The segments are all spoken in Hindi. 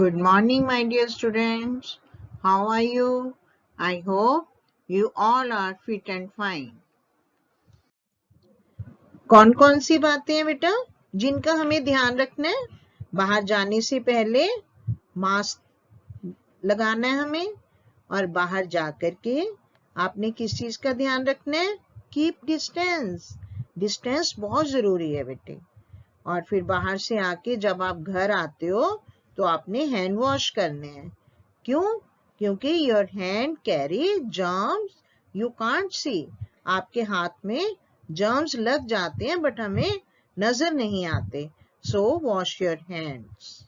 Good morning, my dear students. How are you? I hope you all are fit and fine. कौन कौन सी बातें हैं बेटा जिनका हमें ध्यान रखना है? बाहर जाने से पहले मास्क लगाना है हमें, और बाहर जाकर के आपने किस चीज का ध्यान रखना है? Keep distance. डिस्टेंस बहुत जरूरी है बेटे। और फिर बाहर से आके जब आप घर आते हो तो आपने हैंड वॉश करने हैं। क्यों? क्योंकि your hand carry germs you can't see. आपके हाथ में जर्म्स लग जाते हैं बट हमें नजर नहीं आते। So wash your hands.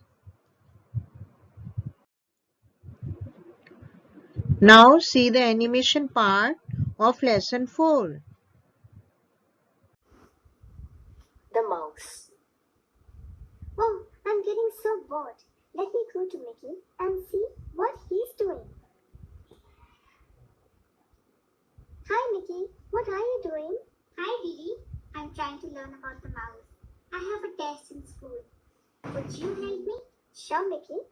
Now see the animation part of lesson 4. The mouse. Oh, I'm getting so bored. Let me go to Mickey and see what he's doing. Hi, Mickey. What are you doing? Hi, Didi. I'm trying to learn about the mouse. I have a test in school. Would you help me? Sure, Mickey.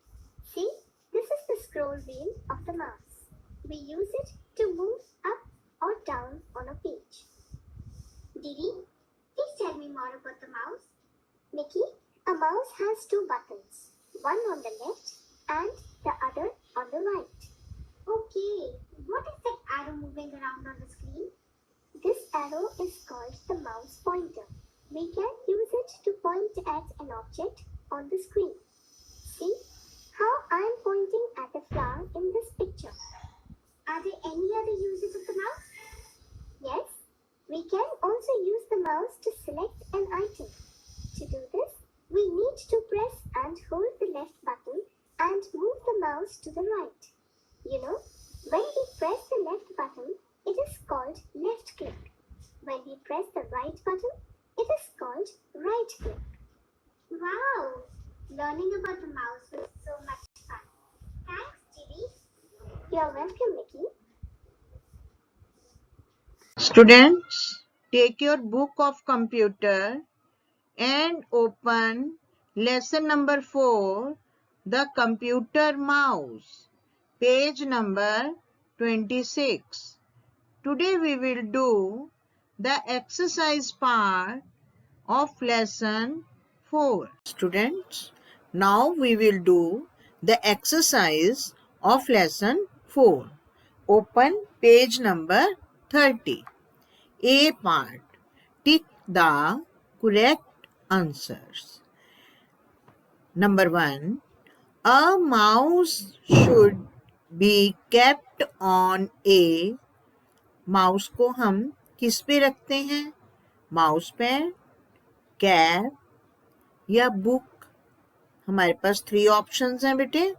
See, this is the scroll wheel of the mouse. We use it to move up or down on a page. Didi, please tell me more about the mouse. Mickey, a mouse has two buttons, one on the left and the other on the right. Okay, what is that arrow moving around on the screen? This arrow is called the mouse pointer. We can use it to point at an object on the screen. See how I am pointing at a flower in this picture. Are there any other uses of the mouse? Yes, we can also use the mouse to select an item. To do this, we need to press and hold the left button and move the mouse to the right. You know, when we press the left button, it is called left click. When we press the right button, it is called right click. Wow! Learning about the mouse was so much fun. Thanks, Didi. You're welcome, Mickey. Students, take your book of computer and open lesson number 4, the computer mouse, page number 26. Today we will do the exercise part of lesson 4. Students, now we will do the exercise of lesson 4. Open page number 30. A part. Tick the correct answers. Number 1. A mouse should be kept on a. Mouse को हम किस पे रखते हैं? माउस पैड, कैप या बुक? हमारे पास 3 ऑप्शंस हैं बेटे।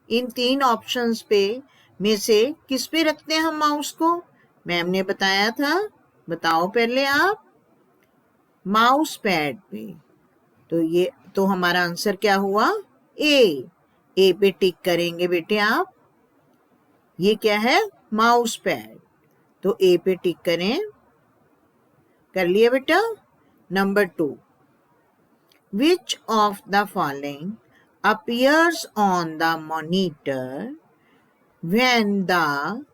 इन 3 ऑप्शंस पे में से किस पे रखते हैं हम माउस को? मैम ने बताया था, बताओ पहले आप। माउस पैड पे। तो हमारा आंसर क्या हुआ? ए पे टिक करेंगे बेटे आप। ये क्या है? Mouse pad. तो ए पे टिक करें। कर लिया बेटा। Number 2. Which of the following appears on the monitor when the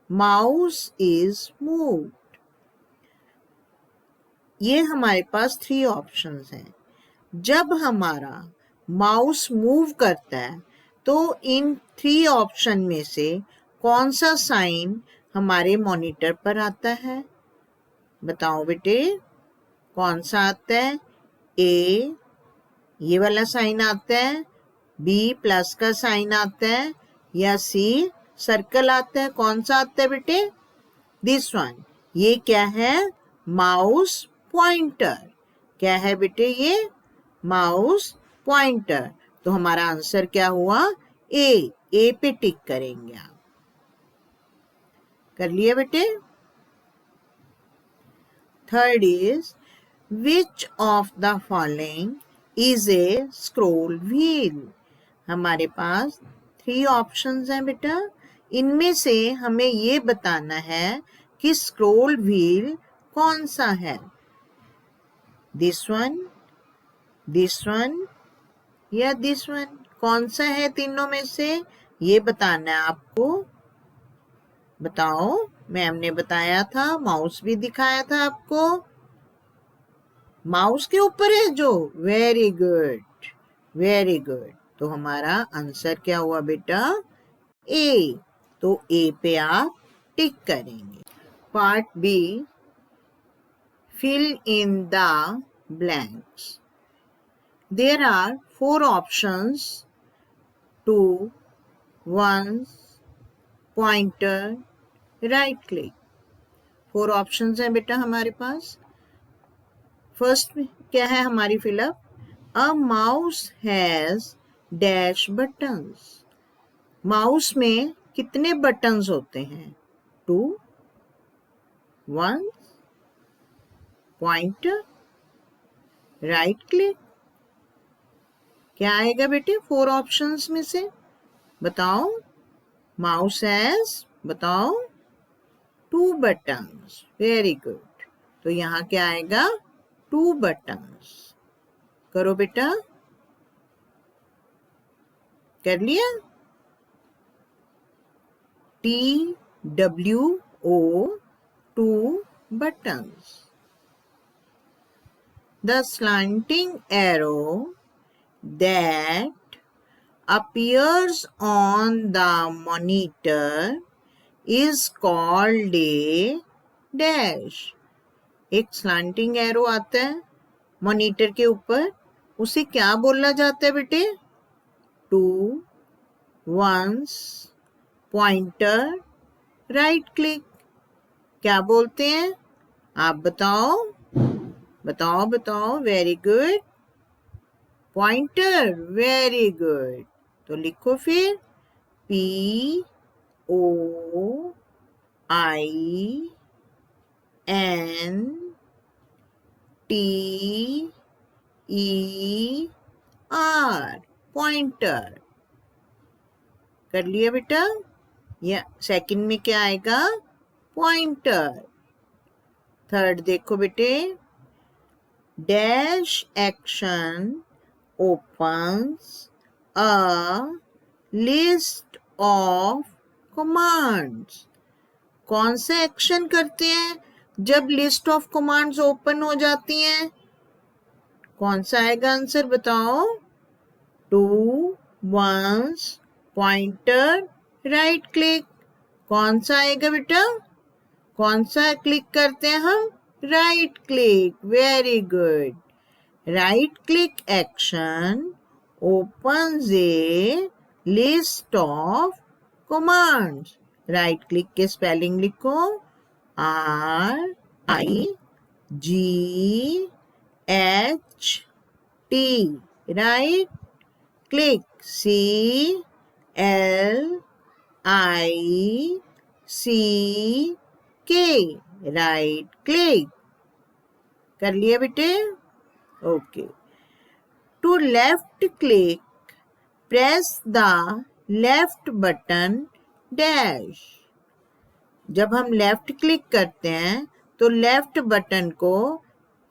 mouse is moved? ये हमारे पास 3 ऑप्शंस हैं। जब हमारा माउस मूव करता है तो इन 3 ऑप्शन में से कौन सा साइन हमारे मॉनिटर पर आता है? बताओ बेटे, कौन सा आता है? ए ये वाला साइन आता है, बी प्लस का साइन आता है, या सी सर्कल आता है? कौन सा आता है बेटे? This one. ये क्या है? Mouse pointer. क्या है बेटे? ये माउस पॉइंटर। तो हमारा आंसर क्या हुआ? ए पे टिक करेंगे आप। कर लिया बेटे। Third is which of the following is a scroll wheel? हमारे पास 3 ऑप्शंस हैं बेटा। इनमें से हमें ये बताना है कि स्क्रोल व्हील कौन सा है? दिस वन या दिस वन? कौन सा है तीनों में से, ये बताना है आपको। बताओ, मैम ने बताया था, माउस भी दिखाया था आपको। माउस के ऊपर है जो, वेरी गुड, वेरी गुड। तो हमारा आंसर क्या हुआ बेटा, ए। तो ए पे आप टिक करेंगे। Part B, fill in the blanks. There are 4 options: to, once, pointer, right click. 4 options हैं बेटा हमारे पास। फर्स्ट में क्या है हमारी fill up, a mouse has dash buttons. Mouse में कितने बटन्स होते हैं, 2, once, pointer, राइट क्लिक। क्या आएगा बेटे 4 ऑप्शंस में से, बताओ। माउस हैज, बताओ, 2 बटन्स, वेरी गुड। तो यहाँ क्या आएगा, 2 बटन्स। करो बेटा, कर लिया। TWO, 2 buttons. The slanting arrow that appears on the monitor is called a dash. एक स्लैंटिंग एरो आता है मॉनिटर के ऊपर, उसे क्या बोला जाता है बेटे, 2, once, पॉइंटर, राइट क्लिक। क्या बोलते हैं आप बताओ, बताओ बताओ, very good, pointer, very good. तो लिखो फिर, POINTER, पॉइंटर। कर लिया बेटा। या सेकंड में क्या आएगा, पॉइंटर। थर्ड देखो बेटे, dash action opens a list of commands. कौन सा एक्शन करते हैं जब लिस्ट ऑफ कमांड्स ओपन हो जाती हैं, कौन सा आएगा आंसर बताओ, 2, once, पॉइंटर, राइट क्लिक। कौन सा आएगा बेटा, कौन सा क्लिक करते हैं हम, right click, very good. Right click action opens a list of commands. Right click के स्पेलिंग लिखो, RIGHT, right click, CLICK, right click. कर लिया बेटे, okay. To left click, press the left button dash. जब हम लेफ्ट क्लिक करते हैं तो लेफ्ट बटन को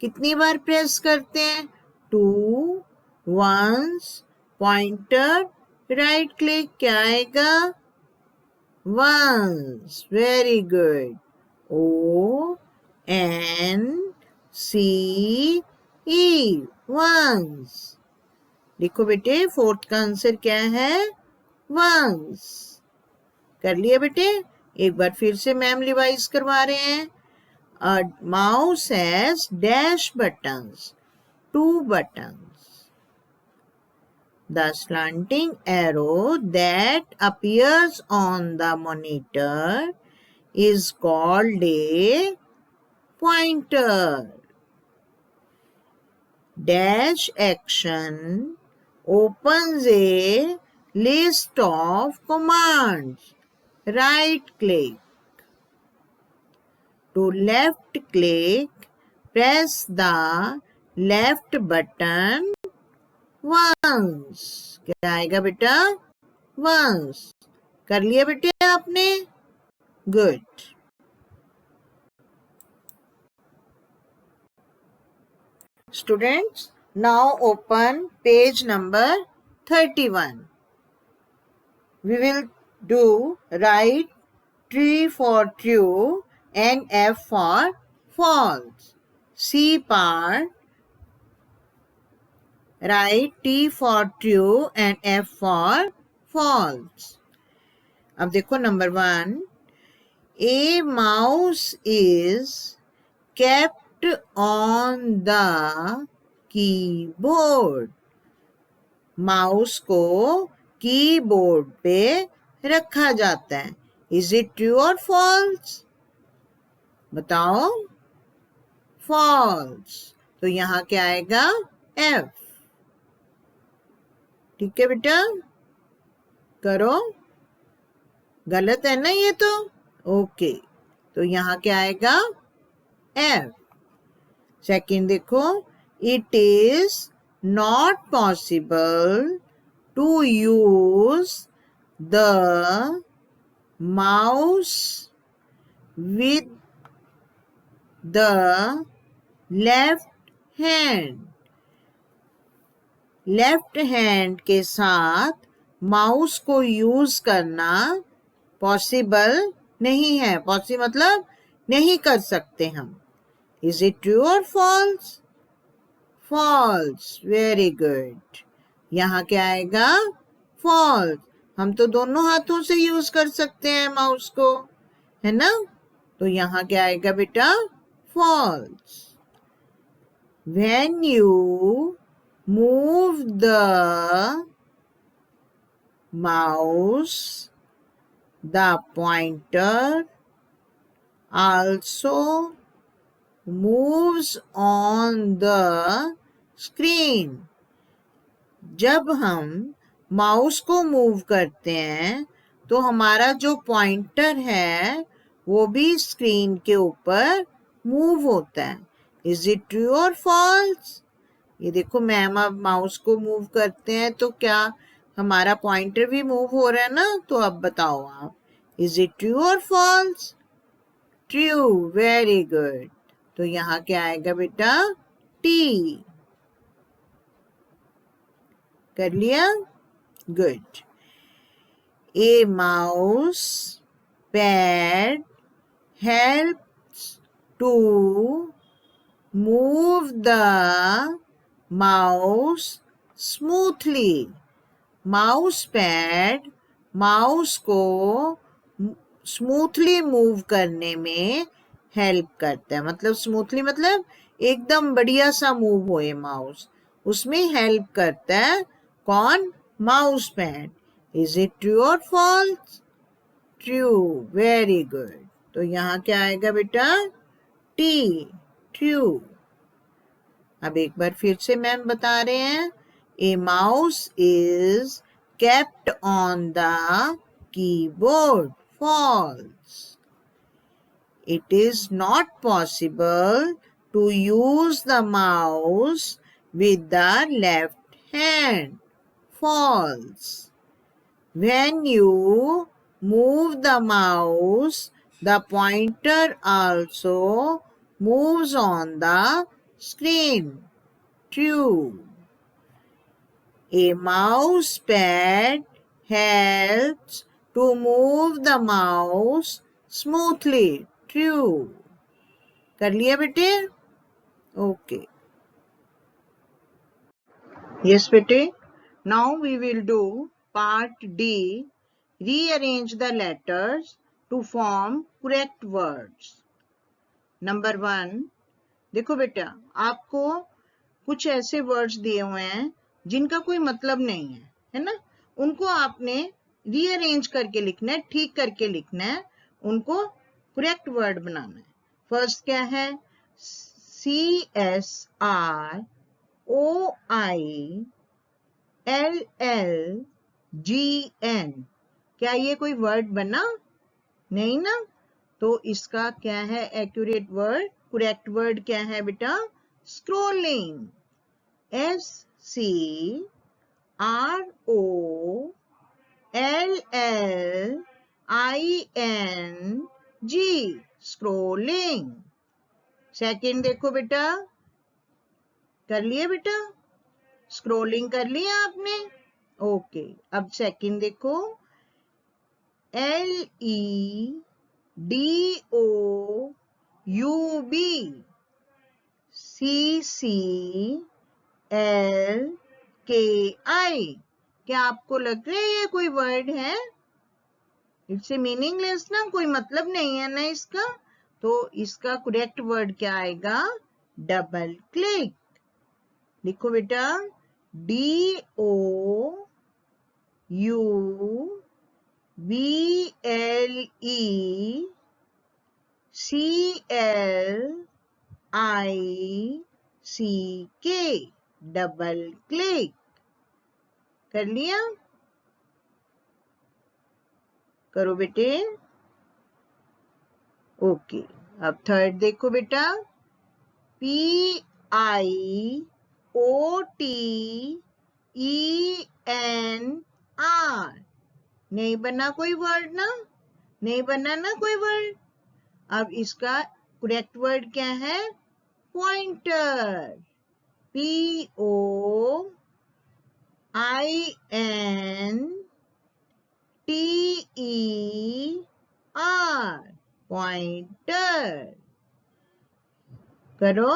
कितनी बार प्रेस करते हैं, 2, once, पॉइंटर, राइट क्लिक। क्या आएगा, once, very good, ONCE, once। लिखो बेटे, फोर्थ का आंसर क्या है, once। कर लिया बेटे। एक बार फिर से मैम रिवाइज करवा रहे हैं। A mouse has dash buttons, 2 buttons. The slanting arrow that appears on the monitor is called a pointer. Dash action opens a list of commands. Right click. To left click, press the left button once. क्या आएगा बेटा, once। कर लिया बेटे आपने, good. Students, now open page number 31. We will do write T for true and F for false. C part, write T for true and F for false. अब देखो number 1. A mouse is kept on the keyboard. Mouse को कीबोर्ड पे रखा जाता है. Is it true or false? बताओ. False. तो यहाँ क्या आएगा? F. ठीक है बेटा, करो. गलत है ना ये तो. ओके, तो यहाँ क्या आएगा? F. सेकंड देखो, it is not possible to use the mouse with the left hand. Left hand के साथ माउस को यूज करना पॉसिबल नहीं है. पॉसिबल मतलब नहीं कर सकते हम. इज इट ट्रू और फॉल्स? फॉल्स. Very good. यहाँ क्या आएगा? फॉल्स. हम तो दोनों हाथों से यूज कर सकते हैं माउस को, है ना. तो यहाँ क्या आएगा बेटा? False. When you move the mouse, the pointer also moves on the screen. जब हम माउस को मूव करते हैं तो हमारा जो पॉइंटर है वो भी स्क्रीन के ऊपर मूव होता है. इज इट ट्रू और फॉल्स? ये देखो मैम, अब माउस को मूव करते हैं तो क्या हमारा पॉइंटर भी मूव हो रहा है ना. तो अब बताओ आप, इज इट ट्रू और फॉल्स? ट्रू. Very good. तो यहाँ क्या आएगा बेटा? टी. कर लिया? Good. A mouse pad helps to move the mouse smoothly. Mouse pad mouse को स्मूथली मूव करने में हेल्प करता है. मतलब स्मूथली मतलब एकदम बढ़िया सा मूव होए माउस, उसमें हेल्प करता है. कौन? Mouse pad. Is it true और फॉल्स? ट्रू. Very good. तो यहाँ क्या आएगा बेटा? टी. ट्रू. अब एक बार फिर से मैम बता रहे हैं. A mouse is kept on the keyboard. False. It is not possible to use the mouse with the left hand. False. When you move the mouse, the pointer also moves on the screen. True. A mouse pad helps to move the mouse smoothly. True. कर लिया बेटे? ओके. Yes बेटे. Now we will do part D. Rearrange the letters to form correct words. Number 1. देखो बेटा, आपको कुछ ऐसे वर्ड्स दिए हुए हैं जिनका कोई मतलब नहीं है, है ना. उनको आपने रीअरेंज करके लिखना है, ठीक करके लिखना है, उनको करेक्ट वर्ड बनाना है. फर्स्ट क्या है? CSROILLGN. क्या ये कोई वर्ड बना? नहीं ना. तो इसका क्या है एक्यूरेट वर्ड? करेक्ट वर्ड क्या है बेटा? स्क्रोलिंग. SCROLLING. स्क्रोलिंग. सेकंड देखो बेटा, कर लिए बेटा? स्क्रोलिंग कर लिया आपने? ओके, अब सेकंड देखो, LEDOUB CCLKI। क्या आपको लग रहा है ये कोई वर्ड है? इट्स ए मीनिंगलेस ना, कोई मतलब नहीं है ना इसका। तो इसका करेक्ट वर्ड क्या आएगा? Double click. लिखो बेटा, DOUBLECLICK, डबल क्लिक। कर लिया? करो बेटे। ओके, अब थर्ड देखो बेटा, PIOTENR। नहीं बना कोई वर्ड ना? नहीं बना ना कोई वर्ड? अब इसका करेक्ट वर्ड क्या है? पॉइंटर। POINTER, pointer. करो।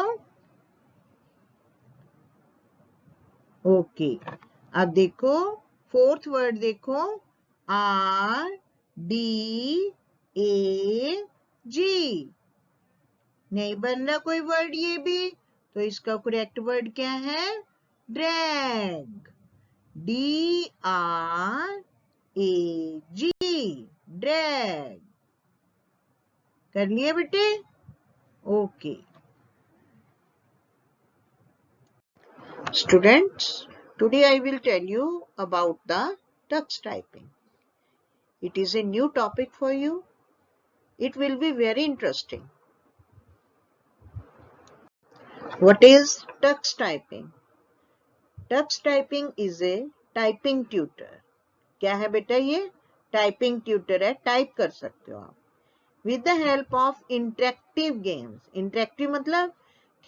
ओके, अब देखो फोर्थ वर्ड देखो, RDAG। नहीं बन रहा कोई वर्ड ये भी, तो इसका करेक्ट वर्ड क्या है? ड्रैग। DRAG, drag. कर लिए बेटे? Okay students, today I will tell you about the tux typing. It is a new topic for you. It will be very interesting. What is tux typing? Tux typing is a typing tutor. क्या है बेटा ये? टाइपिंग ट्यूटर है, टाइप कर सकते हो आप। With the help of interactive games. Interactive मतलब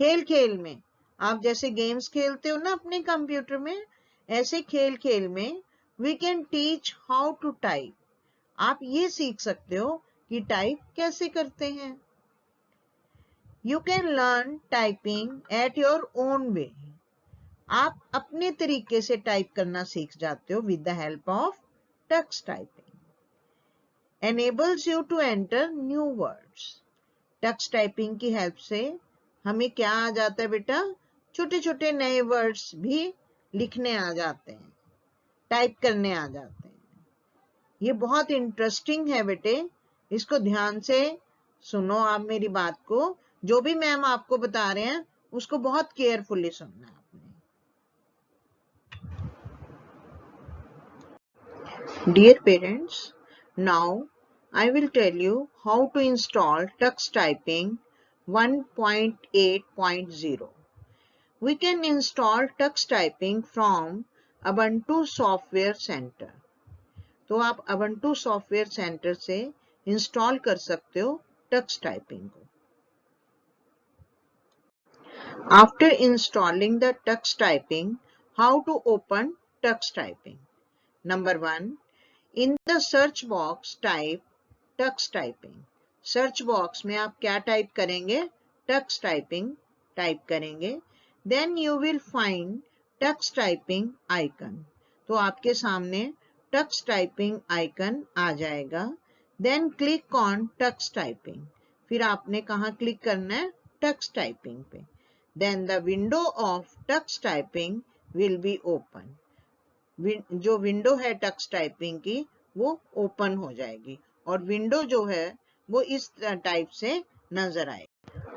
खेल खेल में, आप जैसे गेम्स खेलते हो ना अपने कंप्यूटर में, ऐसे खेल खेल में we can teach how to type. आप ये सीख सकते हो कि टाइप कैसे करते हैं। You can learn typing at your own way. आप अपने तरीके से टाइप करना सीख जाते हो with the help of Tux typing. enables you to enter new words. Tux typing की हेल्प से हमें क्या आ जाता है बेटा? छोटे छोटे नए वर्ड्स भी लिखने आ जाते हैं, टाइप करने आ जाते हैं। ये बहुत इंटरेस्टिंग है बेटे, इसको ध्यान से सुनो आप मेरी बात को। जो भी मैम आपको बता रहे हैं उसको बहुत केयरफुली सुनना है आपने। Dear parents, now I will tell you how to install Tux Typing 1.8.0. We can install Tux Typing from Ubuntu Software Center. तो आप Ubuntu Software Center से इंस्टॉल कर सकते हो Tux Typing को। After installing the Tux Typing, how to open Tux Typing? Number 1, in the search box type Tux typing. Search box में आप क्या टाइप करेंगे? टक्स टाइपिंग टाइप करेंगे। Then you will find Tux typing icon. तो आपके सामने टक्स टाइपिंग आइकन आ जाएगा। Then click on Tux typing. फिर आपने कहाँ क्लिक करना है? टक्स टाइपिंग पे। Then the window of Tux typing will be open. जो विंडो है टक्स टाइपिंग की वो ओपन हो जाएगी और विंडो जो है वो इस टाइप से नजर आए।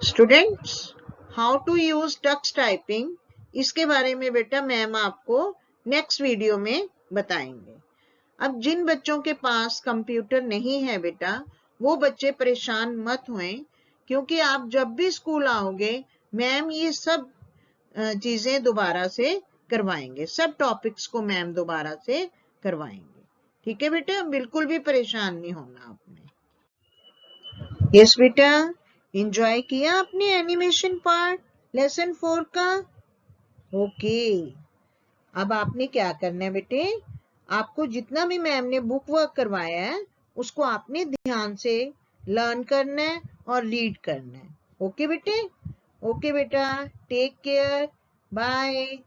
Students, how to use Tux typing, इसके बारे में बेटा मैम आपको नेक्स्ट वीडियो में बताएंगे। अब जिन बच्चों के पास कंप्यूटर नहीं है बेटा, वो बच्चे परेशान मत होएं, क्योंकि आप जब भी स्कूल आओगे मैम ये सब चीजें दोबारा से करवाएंगे, सब टॉपिक्स को मैम दोबारा से करवाएंगे। ठीक है बेटा, बिल्कुल भी परेशान नहीं होना आपने। यस बेटा, एंजॉय किया आपने एनिमेशन पार्ट लेसन 4 का? ओके, अब आपने क्या करना है बेटे, आपको जितना भी मैम ने बुक वर्क करवाया है उसको आपने ध्यान से लर्न करना है और रीड करना है। ओके बेटे, ओके बेटा, टेक केयर, बाय।